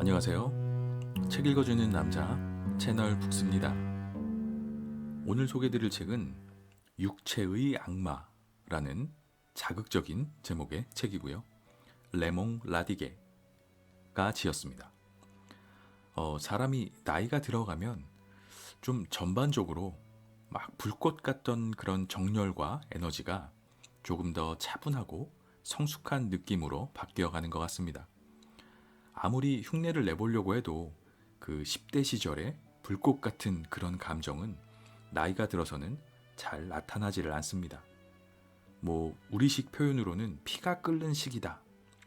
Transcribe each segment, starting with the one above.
안녕하세요. 책 읽어주는 남자 채널 북스입니다. 오늘 소개드릴 책은 육체의 악마라는 자극적인 제목의 책이고요. 레몽 라디게가 지었습니다. 사람이 나이가 들어가면 좀 전반적으로 막 불꽃 같던 그런 정열과 에너지가 조금 더 차분하고 성숙한 느낌으로 바뀌어가는 것 같습니다. 아무리 흉내를 내보려고 해도 그 10대 시절의 불꽃 같은 그런 감정은 나이가 들어서는 잘 나타나지를 않습니다. 우리식 표현으로는 피가 끓는 시기다.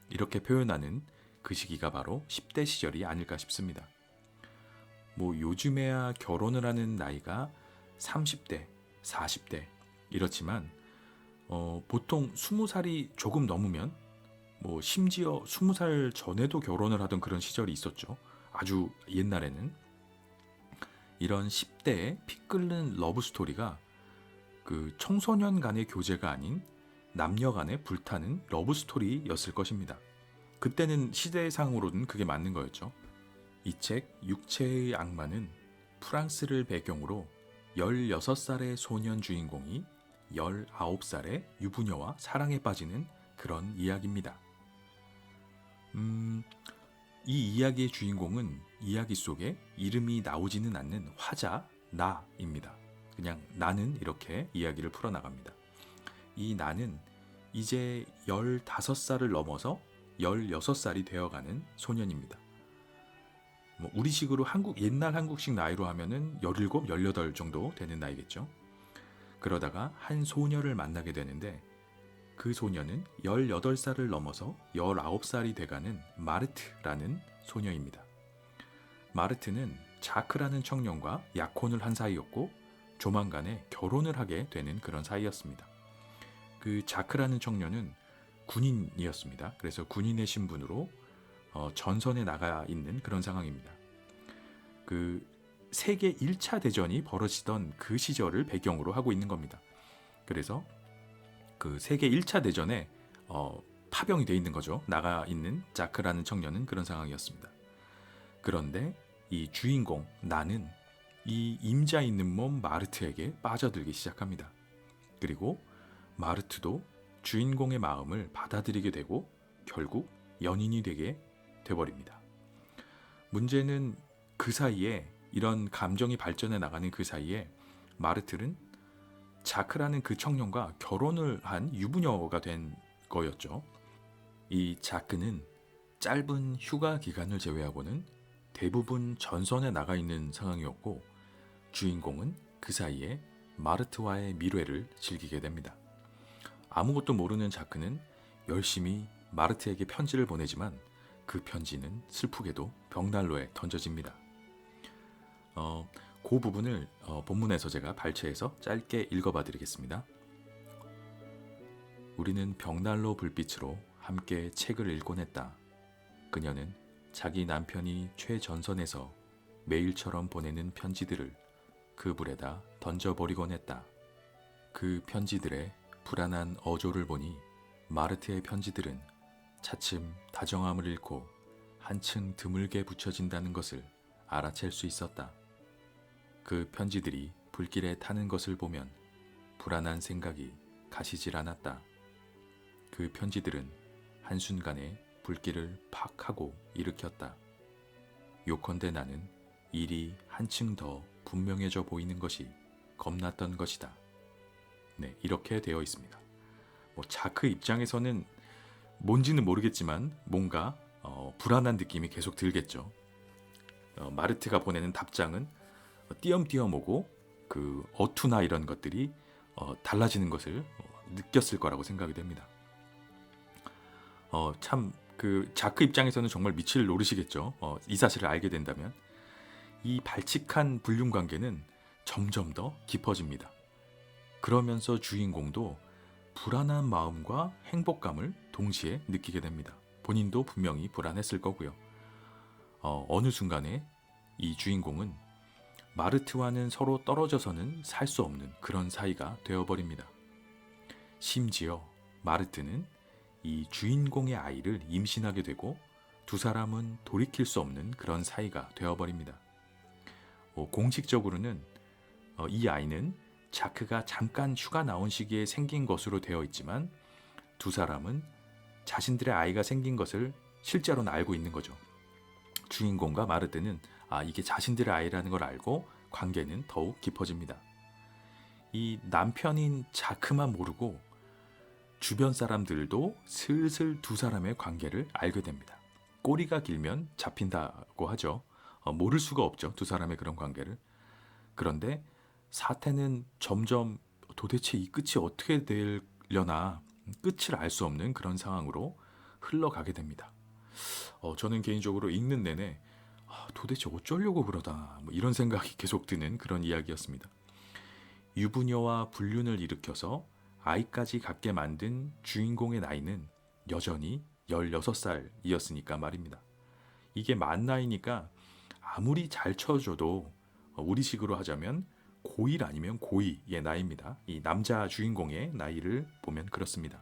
이렇게 표현하는 그 시기가 바로 10대 시절이 아닐까 싶습니다. 요즘에야 결혼을 하는 나이가 30대, 40대 이렇지만 보통 20살이 조금 넘으면 심지어 20살 전에도 결혼을 하던 그런 시절이 있었죠. 아주 옛날에는 이런 10대의 피 끓는 러브 스토리가 그 청소년 간의 교제가 아닌 남녀 간의 불타는 러브 스토리였을 것입니다. 그때는 시대상으로는 그게 맞는 거였죠. 이 책 육체의 악마는 프랑스를 배경으로 16살의 소년 주인공이 19살의 유부녀와 사랑에 빠지는 그런 이야기입니다. 이 이야기의 주인공은 이야기 속에 이름이 나오지는 않는 화자 나입니다. 그냥 나는 이렇게 이야기를 풀어나갑니다. 이 나는 이제 15살을 넘어서 16살이 되어가는 소년입니다. 우리식으로 옛날 한국식 나이로 하면은 17, 18 정도 되는 나이겠죠. 그러다가 한 소녀를 만나게 되는데 그 소녀는 18살을 넘어서 19살이 돼가는 마르트라는 소녀입니다. 마르트는 자크라는 청년과 약혼을 한 사이였고 조만간에 결혼을 하게 되는 그런 사이였습니다. 그 자크라는 청년은 군인이었습니다. 그래서 군인의 신분으로 전선에 나가 있는 그런 상황입니다. 그 세계 1차 대전이 벌어지던 그 시절을 배경으로 하고 있는 겁니다. 그래서 그 세계 1차 대전에 파병이 돼 있는 거죠. 나가 있는 자크라는 청년은 그런 상황이었습니다. 그런데 이 주인공 나는 이 임자 있는 몸 마르트에게 빠져들기 시작합니다. 그리고 마르트도 주인공의 마음을 받아들이게 되고 결국 연인이 되게 돼버립니다. 문제는 그 사이에 이런 감정이 발전해 나가는 그 사이에 마르트는 자크라는 그 청년과 결혼을 한 유부녀가 된 거였죠. 이 자크는 짧은 휴가 기간을 제외하고는 대부분 전선에 나가 있는 상황이었고 주인공은 그 사이에 마르트와의 밀회를 즐기게 됩니다. 아무것도 모르는 자크는 열심히 마르트에게 편지를 보내지만 그 편지는 슬프게도 벽난로에 던져집니다. 그 부분을 본문에서 제가 발췌해서 짧게 읽어봐 드리겠습니다. 우리는 벽난로 불빛으로 함께 책을 읽곤 했다. 그녀는 자기 남편이 최전선에서 매일처럼 보내는 편지들을 그 불에다 던져버리곤 했다. 그 편지들의 불안한 어조를 보니 마르트의 편지들은 차츰 다정함을 잃고 한층 드물게 붙여진다는 것을 알아챌 수 있었다. 그 편지들이 불길에 타는 것을 보면 불안한 생각이 가시질 않았다. 그 편지들은 한순간에 불길을 팍 하고 일으켰다. 요컨대 나는 일이 한층 더 분명해져 보이는 것이 겁났던 것이다. 네, 이렇게 되어 있습니다. 자크 입장에서는 뭔지는 모르겠지만 뭔가 불안한 느낌이 계속 들겠죠. 마르트가 보내는 답장은 띄엄띄엄 오고 그 어투나 이런 것들이 달라지는 것을 느꼈을 거라고 생각이 됩니다. 참 그 자크 입장에서는 정말 미칠 노릇이겠죠. 이 사실을 알게 된다면 이 발칙한 불륜 관계는 점점 더 깊어집니다. 그러면서 주인공도 불안한 마음과 행복감을 동시에 느끼게 됩니다. 본인도 분명히 불안했을 거고요. 어느 순간에 이 주인공은 마르트와는 서로 떨어져서는 살 수 없는 그런 사이가 되어버립니다. 심지어 마르트는 이 주인공의 아이를 임신하게 되고 두 사람은 돌이킬 수 없는 그런 사이가 되어버립니다. 공식적으로는 이 아이는 자크가 잠깐 휴가 나온 시기에 생긴 것으로 되어 있지만 두 사람은 자신들의 아이가 생긴 것을 실제로는 알고 있는 거죠. 주인공과 마르트는 이게 자신들의 아이라는 걸 알고 관계는 더욱 깊어집니다. 이 남편인 자크만 모르고 주변 사람들도 슬슬 두 사람의 관계를 알게 됩니다. 꼬리가 길면 잡힌다고 하죠. 모를 수가 없죠. 두 사람의 그런 관계를. 그런데 사태는 점점 도대체 이 끝이 어떻게 되려나 끝을 알 수 없는 그런 상황으로 흘러가게 됩니다. 저는 개인적으로 읽는 내내 도대체 어쩌려고 그러다 이런 생각이 계속 드는 그런 이야기였습니다. 유부녀와 불륜을 일으켜서 아이까지 갖게 만든 주인공의 나이는 여전히 16살이었으니까 말입니다. 이게 만 나이니까 아무리 잘 쳐줘도 우리식으로 하자면 고1 아니면 고2의 나이입니다. 이 남자 주인공의 나이를 보면 그렇습니다.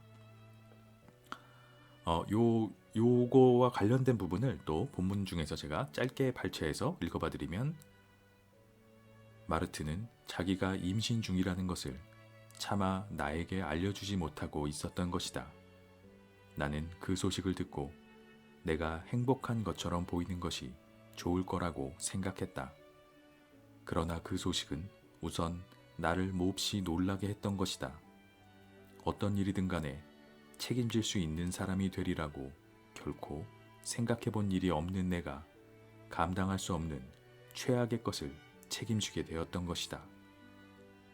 요거와 관련된 부분을 또 본문 중에서 제가 짧게 발췌해서 읽어봐 드리면, 마르트는 자기가 임신 중이라는 것을 차마 나에게 알려주지 못하고 있었던 것이다. 나는 그 소식을 듣고 내가 행복한 것처럼 보이는 것이 좋을 거라고 생각했다. 그러나 그 소식은 우선 나를 몹시 놀라게 했던 것이다. 어떤 일이든 간에 책임질 수 있는 사람이 되리라고 결코 생각해 본 일이 없는 내가 감당할 수 없는 최악의 것을 책임지게 되었던 것이다.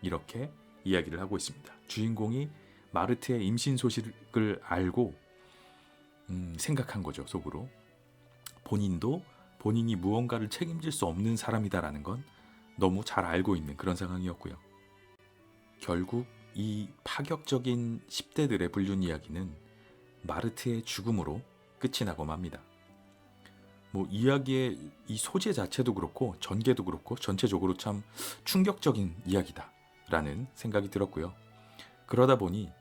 이렇게 이야기를 하고 있습니다. 주인공이 마르트의 임신 소식을 알고 생각한 거죠, 속으로. 본인도 본인이 무언가를 책임질 수 없는 사람이다라는 건 너무 잘 알고 있는 그런 상황이었고요. 결국 이 파격적인 10대들의 불륜 이야기는 마르트의 죽음으로 끝이 나고 맙니다. 이야기의 이 소재 자체도 그렇고 전개도 그렇고 전체적으로 참 충격적인 이야기다라는 생각이 들었고요. 그러다 보니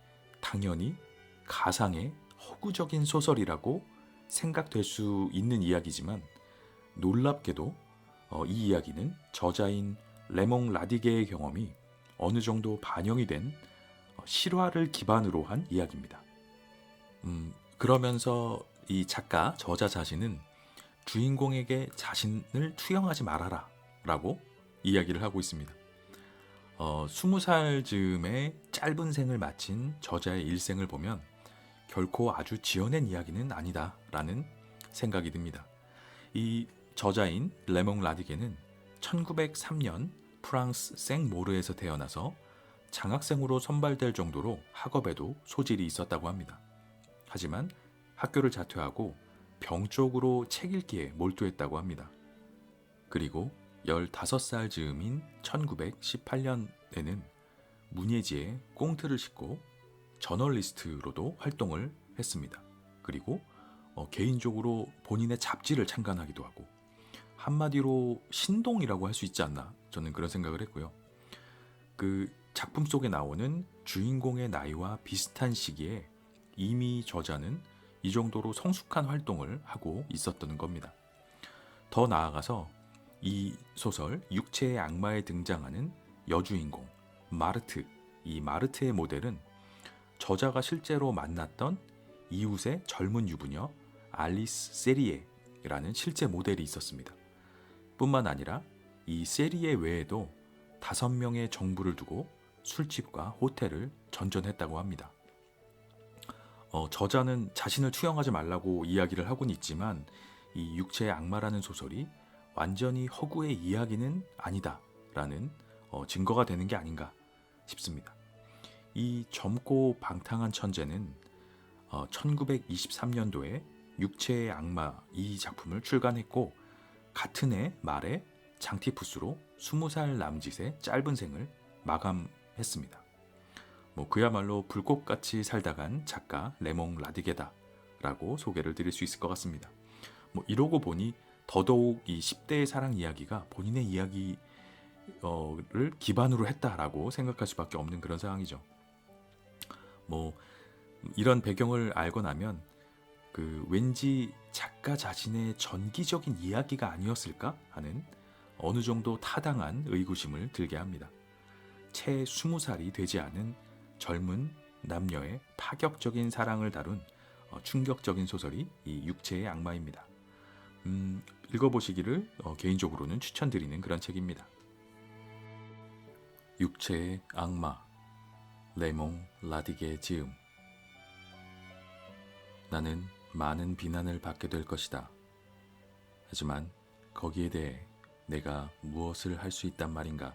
당연히 가상의 허구적인 소설이라고 생각될 수 있는 이야기지만, 놀랍게도 이 이야기는 저자인 레몽 라디게의 경험이 어느 정도 반영이 된 실화를 기반으로 한 이야기입니다. 그러면서 이 작가, 저자 자신은 주인공에게 자신을 투영하지 말아라 라고 이야기를 하고 있습니다. 20살 즈음에 짧은 생을 마친 저자의 일생을 보면 결코 아주 지어낸 이야기는 아니다 라는 생각이 듭니다. 이 저자인 레몽 라디게는 1903년 프랑스 생모르에서 태어나서 장학생으로 선발될 정도로 학업에도 소질이 있었다고 합니다. 하지만 학교를 자퇴하고 병 쪽으로 책 읽기에 몰두했다고 합니다. 그리고 15살 즈음인 1918년에는 문예지에 꽁트를 싣고 저널리스트로도 활동을 했습니다. 그리고 개인적으로 본인의 잡지를 창간하기도 하고, 한마디로 신동이라고 할 수 있지 않나, 저는 그런 생각을 했고요. 그 작품 속에 나오는 주인공의 나이와 비슷한 시기에 이미 저자는 이 정도로 성숙한 활동을 하고 있었던 겁니다. 더 나아가서 이 소설 육체의 악마에 등장하는 여주인공 마르트, 이 마르트의 모델은 저자가 실제로 만났던 이웃의 젊은 유부녀 알리스 세리에라는 실제 모델이 있었습니다. 뿐만 아니라 이 세리에 외에도 5명의 정부를 두고 술집과 호텔을 전전했다고 합니다. 저자는 자신을 투영하지 말라고 이야기를 하고는 있지만 이 육체의 악마라는 소설이 완전히 허구의 이야기는 아니다라는 증거가 되는 게 아닌가 싶습니다. 이 젊고 방탕한 천재는 1923년도에 육체의 악마 이 작품을 출간했고, 같은 해 말에 장티푸스로 20살 남짓의 짧은 생을 마감했습니다. 그야말로 불꽃같이 살다간 작가 레몽 라디게다라고 소개를 드릴 수 있을 것 같습니다. 이러고 보니 더더욱 이 10대의 사랑 이야기가 본인의 이야기를 기반으로 했다라고 생각할 수밖에 없는 그런 상황이죠. 이런 배경을 알고 나면 왠지 작가 자신의 전기적인 이야기가 아니었을까 하는 어느 정도 타당한 의구심을 들게 합니다. 채 20살이 되지 않은 젊은 남녀의 파격적인 사랑을 다룬 충격적인 소설이 이 육체의 악마입니다. 읽어보시기를 개인적으로는 추천드리는 그런 책입니다. 육체의 악마, 레몽 라딕의 지음. 나는 많은 비난을 받게 될 것이다. 하지만 거기에 대해 내가 무엇을 할 수 있단 말인가?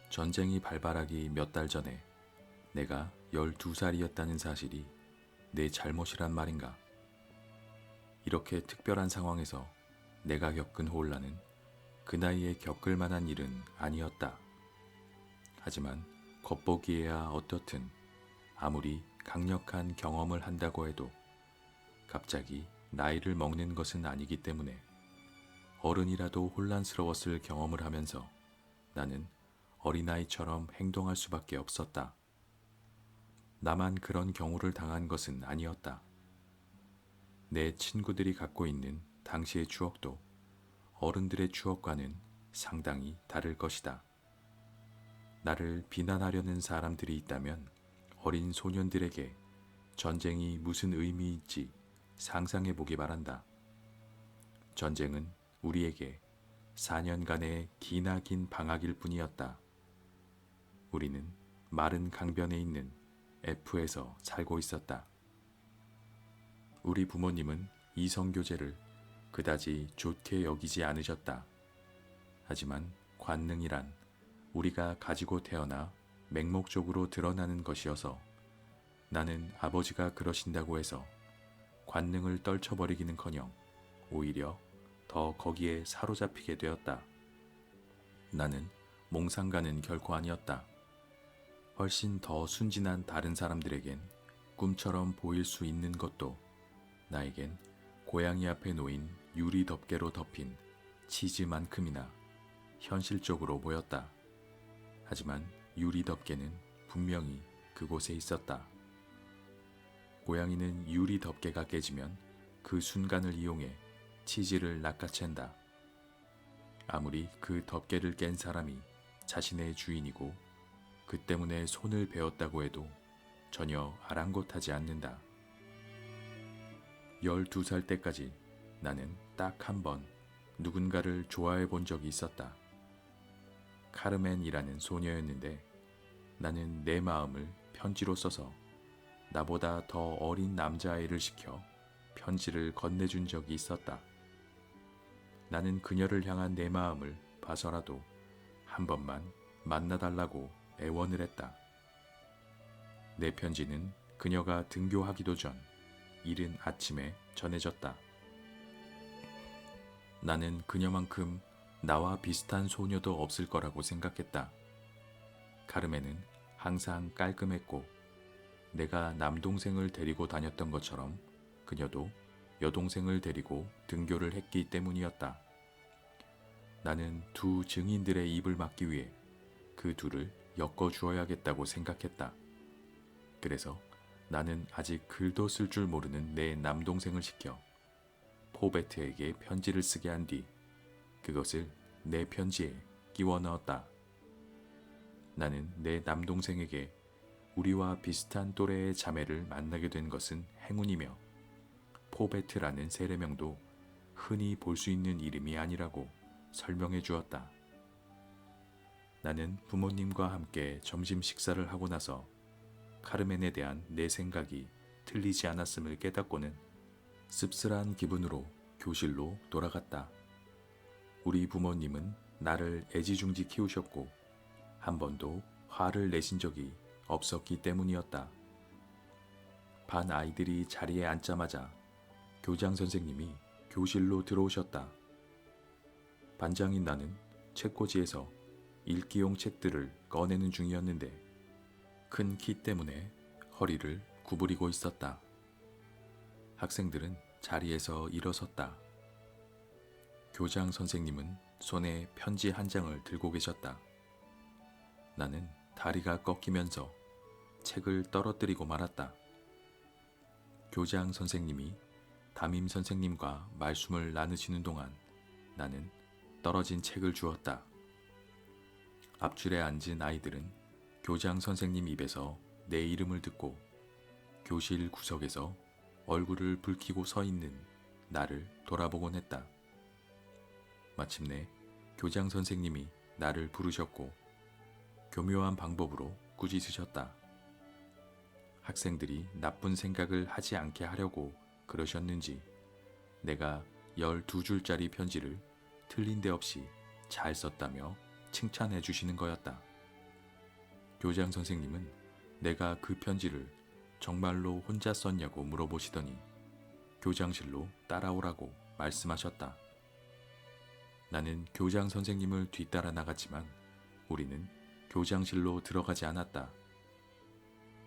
전쟁이 발발하기 몇 달 전에 내가 12살이었다는 사실이 내 잘못이란 말인가? 이렇게 특별한 상황에서 내가 겪은 혼란은 그 나이에 겪을 만한 일은 아니었다. 하지만 겉보기에야 어떻든 아무리 강력한 경험을 한다고 해도 갑자기 나이를 먹는 것은 아니기 때문에 어른이라도 혼란스러웠을 경험을 하면서 나는 어린아이처럼 행동할 수밖에 없었다. 나만 그런 경우를 당한 것은 아니었다. 내 친구들이 갖고 있는 당시의 추억도 어른들의 추억과는 상당히 다를 것이다. 나를 비난하려는 사람들이 있다면 어린 소년들에게 전쟁이 무슨 의미일지 상상해 보기 바란다. 전쟁은 우리에게 4년간의 기나긴 방학일 뿐이었다. 우리는 마른 강변에 있는 F에서 살고 있었다. 우리 부모님은 이 성교제를 그다지 좋게 여기지 않으셨다. 하지만 관능이란 우리가 가지고 태어나 맹목적으로 드러나는 것이어서 나는 아버지가 그러신다고 해서 관능을 떨쳐버리기는커녕 오히려 더 거기에 사로잡히게 되었다. 나는 몽상가는 결코 아니었다. 훨씬 더 순진한 다른 사람들에겐 꿈처럼 보일 수 있는 것도 나에겐 고양이 앞에 놓인 유리 덮개로 덮인 치즈만큼이나 현실적으로 보였다. 하지만 유리 덮개는 분명히 그곳에 있었다. 고양이는 유리 덮개가 깨지면 그 순간을 이용해 치즈를 낚아챈다. 아무리 그 덮개를 깬 사람이 자신의 주인이고 그 때문에 손을 베었다고 해도 전혀 아랑곳하지 않는다. 12살 때까지 나는 딱 한 번 누군가를 좋아해 본 적이 있었다. 카르멘이라는 소녀였는데 나는 내 마음을 편지로 써서 나보다 더 어린 남자아이를 시켜 편지를 건네준 적이 있었다. 나는 그녀를 향한 내 마음을 봐서라도 한 번만 만나달라고 애원을 했다. 내 편지는 그녀가 등교하기도 전 이른 아침에 전해졌다. 나는 그녀만큼 나와 비슷한 소녀도 없을 거라고 생각했다. 카르멘은 항상 깔끔했고 내가 남동생을 데리고 다녔던 것처럼 그녀도 여동생을 데리고 등교를 했기 때문이었다. 나는 두 증인들의 입을 막기 위해 그 둘을 엮어주어야겠다고 생각했다. 그래서 나는 아직 글도 쓸 줄 모르는 내 남동생을 시켜 포베트에게 편지를 쓰게 한 뒤 그것을 내 편지에 끼워 넣었다. 나는 내 남동생에게 우리와 비슷한 또래의 자매를 만나게 된 것은 행운이며 포베트라는 세례명도 흔히 볼 수 있는 이름이 아니라고 설명해 주었다. 나는 부모님과 함께 점심 식사를 하고 나서 카르멘에 대한 내 생각이 틀리지 않았음을 깨닫고는 씁쓸한 기분으로 교실로 돌아갔다. 우리 부모님은 나를 애지중지 키우셨고 한 번도 화를 내신 적이 없었기 때문이었다. 반 아이들이 자리에 앉자마자 교장 선생님이 교실로 들어오셨다. 반장인 나는 책꽂이에서 읽기용 책들을 꺼내는 중이었는데 큰 키 때문에 허리를 구부리고 있었다. 학생들은 자리에서 일어섰다. 교장 선생님은 손에 편지 한 장을 들고 계셨다. 나는 다리가 꺾이면서 책을 떨어뜨리고 말았다. 교장 선생님이 담임 선생님과 말씀을 나누시는 동안 나는 떨어진 책을 주었다. 앞줄에 앉은 아이들은 교장 선생님 입에서 내 이름을 듣고 교실 구석에서 얼굴을 붉히고 서 있는 나를 돌아보곤 했다. 마침내 교장 선생님이 나를 부르셨고 교묘한 방법으로 꾸짖으셨다. 학생들이 나쁜 생각을 하지 않게 하려고 그러셨는지 내가 12줄짜리 편지를 틀린 데 없이 잘 썼다며 칭찬해 주시는 거였다. 교장 선생님은 내가 그 편지를 정말로 혼자 썼냐고 물어보시더니 교장실로 따라오라고 말씀하셨다. 나는 교장 선생님을 뒤따라 나갔지만 우리는 교장실로 들어가지 않았다.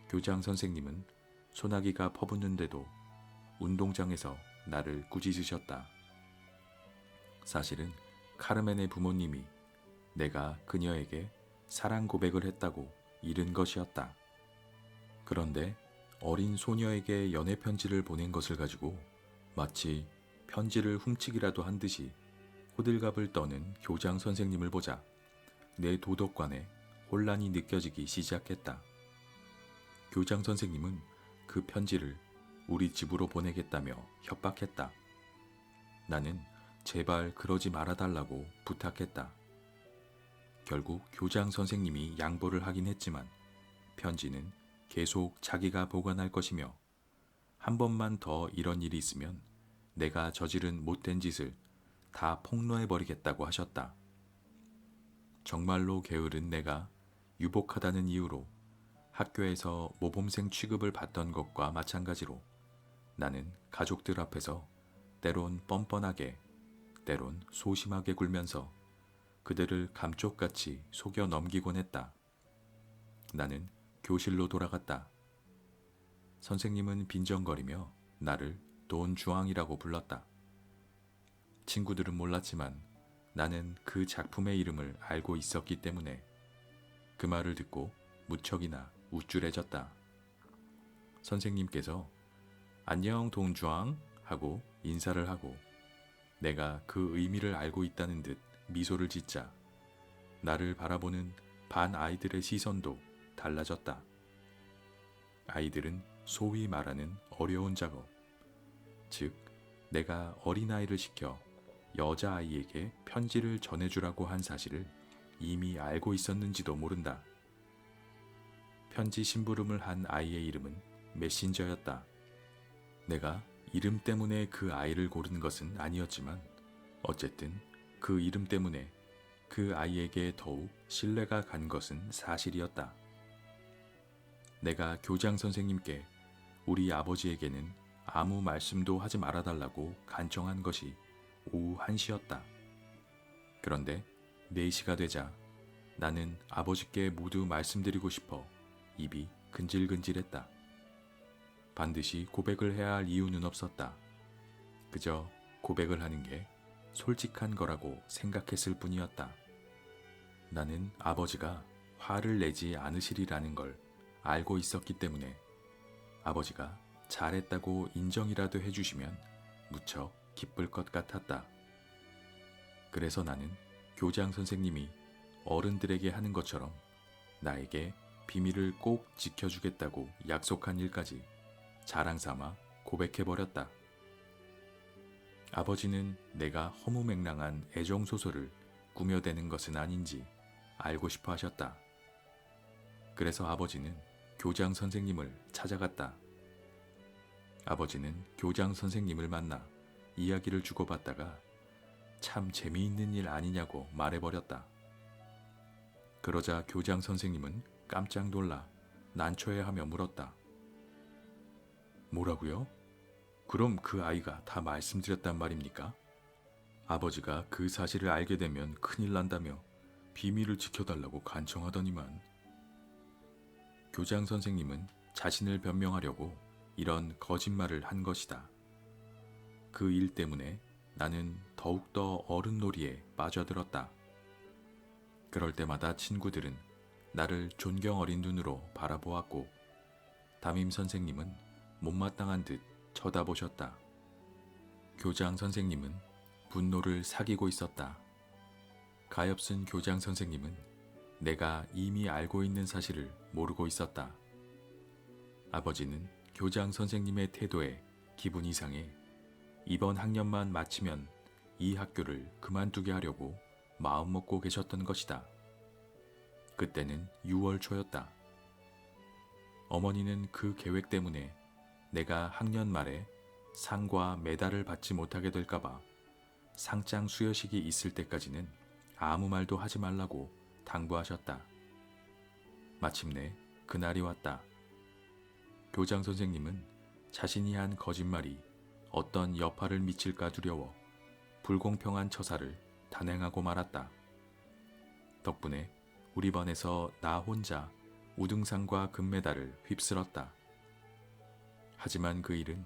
교장 선생님은 소나기가 퍼붓는데도 운동장에서 나를 꾸짖으셨다. 사실은 카르멘의 부모님이 내가 그녀에게 사랑 고백을 했다고 잃은 것이었다. 그런데 어린 소녀에게 연애 편지를 보낸 것을 가지고 마치 편지를 훔치기라도 한 듯이 호들갑을 떠는 교장 선생님을 보자 내 도덕관에 혼란이 느껴지기 시작했다. 교장 선생님은 그 편지를 우리 집으로 보내겠다며 협박했다. 나는 제발 그러지 말아달라고 부탁했다. 결국 교장 선생님이 양보를 하긴 했지만 편지는 계속 자기가 보관할 것이며 한 번만 더 이런 일이 있으면 내가 저지른 못된 짓을 다 폭로해버리겠다고 하셨다. 정말로 게으른 내가 유복하다는 이유로 학교에서 모범생 취급을 받던 것과 마찬가지로 나는 가족들 앞에서 때론 뻔뻔하게, 때론 소심하게 굴면서 그들을 감쪽같이 속여 넘기곤 했다. 나는 교실로 돌아갔다. 선생님은 빈정거리며 나를 돈 주황이라고 불렀다. 친구들은 몰랐지만 나는 그 작품의 이름을 알고 있었기 때문에 그 말을 듣고 무척이나 우쭐해졌다. 선생님께서 안녕 동주황 하고 인사를 하고 내가 그 의미를 알고 있다는 듯 미소를 짓자 나를 바라보는 반 아이들의 시선도 달라졌다. 아이들은 소위 말하는 어려운 작업, 즉 내가 어린아이를 시켜 여자아이에게 편지를 전해주라고 한 사실을 이미 알고 있었는지도 모른다. 편지 심부름을 한 아이의 이름은 메신저였다. 내가 이름 때문에 그 아이를 고른 것은 아니었지만 어쨌든 그 이름 때문에 그 아이에게 더욱 신뢰가 간 것은 사실이었다. 내가 교장 선생님께 우리 아버지에게는 아무 말씀도 하지 말아달라고 간청한 것이 오후 1시였다. 그런데 4시가 되자 나는 아버지께 모두 말씀드리고 싶어 입이 근질근질했다. 반드시 고백을 해야 할 이유는 없었다. 그저 고백을 하는 게 솔직한 거라고 생각했을 뿐이었다. 나는 아버지가 화를 내지 않으시리라는 걸 알고 있었기 때문에 아버지가 잘했다고 인정이라도 해주시면 무척 기쁠 것 같았다. 그래서 나는 교장 선생님이 어른들에게 하는 것처럼 나에게 비밀을 꼭 지켜주겠다고 약속한 일까지 자랑삼아 고백해버렸다. 아버지는 내가 허무맹랑한 애정소설을 꾸며대는 것은 아닌지 알고 싶어 하셨다. 그래서 아버지는 교장 선생님을 찾아갔다. 아버지는 교장 선생님을 만나 이야기를 주고받다가 참 재미있는 일 아니냐고 말해버렸다. 그러자 교장 선생님은 깜짝 놀라 난처해하며 물었다. 뭐라고요? 그럼 그 아이가 다 말씀드렸단 말입니까? 아버지가 그 사실을 알게 되면 큰일 난다며 비밀을 지켜달라고 간청하더니만. 교장 선생님은 자신을 변명하려고 이런 거짓말을 한 것이다. 그 일 때문에 나는 더욱더 어른놀이에 빠져들었다. 그럴 때마다 친구들은 나를 존경 어린 눈으로 바라보았고 담임 선생님은 못마땅한 듯 쳐다보셨다. 교장 선생님은 분노를 사귀고 있었다. 가엾은 교장 선생님은 내가 이미 알고 있는 사실을 모르고 있었다. 아버지는 교장 선생님의 태도에 기분이 상해 이번 학년만 마치면 이 학교를 그만두게 하려고 마음먹고 계셨던 것이다. 그때는 6월 초였다. 어머니는 그 계획 때문에 내가 학년 말에 상과 메달을 받지 못하게 될까봐 상장 수여식이 있을 때까지는 아무 말도 하지 말라고 당부하셨다. 마침내 그날이 왔다. 교장 선생님은 자신이 한 거짓말이 어떤 여파를 미칠까 두려워 불공평한 처사를 단행하고 말았다. 덕분에 우리 반에서 나 혼자 우등상과 금메달을 휩쓸었다. 하지만 그 일은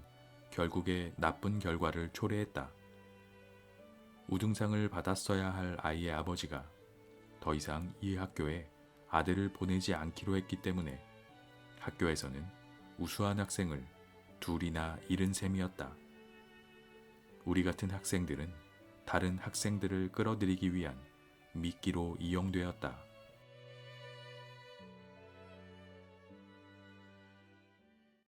결국에 나쁜 결과를 초래했다. 우등상을 받았어야 할 아이의 아버지가 더 이상 이 학교에 아들을 보내지 않기로 했기 때문에 학교에서는 우수한 학생을 둘이나 잃은 셈이었다. 우리 같은 학생들은 다른 학생들을 끌어들이기 위한 미끼로 이용되었다.